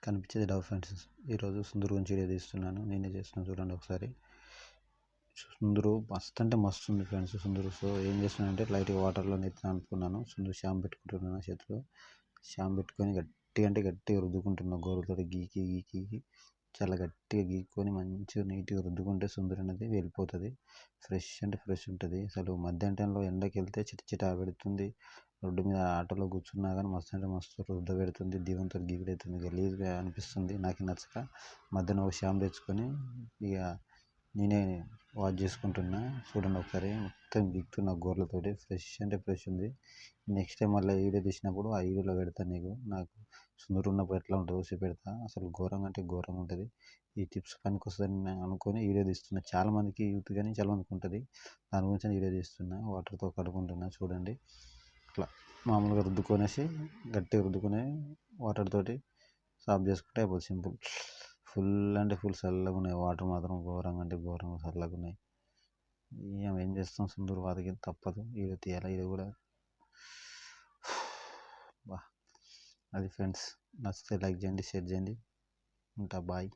కనిపించేది Dove friends. ఈరోజు సుందూరు గురించి వీడియో తీస్తున్నాను. నేనే చేస్తున్నాను చూడండి ఒకసారి. సుందూరు మస్తు అంటే మస్తు ఉంది ఫ్రెండ్స్ సుందూరు. సో ఏం చేస్తున్నానంటే లైట్గా వాటర్లో నెత్తిన అనుకున్నాను. సుందూరు షాంపూ పెట్టుకుంటున్నాను చేతిలో. షాంపూ పెట్టుకొని గట్టిగా అంటే గట్టిగా రుద్దుకుంటున్నా గోరుతో గీకి గీకి చాలా గట్టిగా గీక్కొని మంచిగా నీట్గా రుద్దుకుంటే సుందూరు అనేది వెళ్ళిపోతుంది. ఫ్రెష్ అంటే ఫ్రెష్ ఉంటుంది. అసలు మధ్యాహ్నం టైంలో ఎండకి వెళ్తే చిట పెడుతుంది. రోడ్డు మీద ఆటోలో కూర్చున్నా కానీ మస్తు అంటే మస్తు రుద్ద పెడుతుంది. దీవంతో గీకుడవుతుంది, గలీజ్గా అనిపిస్తుంది. నాకు నచ్చక మధ్యాహ్నం ఒక షాంపూ తెచ్చుకొని ఇక నేనే వాష్ చేసుకుంటున్నా. చూడండి ఒకసారి మొత్తం గీకుతున్న గోర్లతోటి. ఫ్రెష్ అంటే ఫ్రెష్ ఉంది. నెక్స్ట్ టైం మళ్ళీ వీడియో తీసినప్పుడు ఆ వీడియోలో పెడతాను నీకు. నాకు సుందూరు ఉన్నప్పుడు ఎట్లా ఉంటుందో చూసి పెడతా. అసలు ఘోరంగా అంటే ఘోరంగా ఉంటుంది. ఈ టిప్స్ పనికి వస్తుందని నేను అనుకొని వీడియో తీస్తున్నా. చాలామందికి యూత్ కానీ చాలామందికి ఉంటుంది. దాని గురించి వీడియో తీస్తున్నా. వాటర్తో కడుక్కుంటున్నా చూడండి. అట్లా మామూలుగా రుద్దుకొనేసి గట్టిగా రుద్దుకొని వాటర్ తోటి సాఫ్ చేసుకుంటే అయిపోతుంది. సింపుల్. ఫుల్ అంటే ఫుల్ చల్లగా ఉన్నాయి వాటర్ మాత్రం. ఘోరంగా అంటే ఘోరంగా చల్లగా ఉన్నాయి. ఏం చేస్తాం సుందూరు వాతకి తప్పదు. వీడియో తీయాలి. ఇది కూడా అది ఫ్రెండ్స్. నచ్చితే లైక్ చేయండి, షేర్ చేయండి. ఉంటా, బాయ్.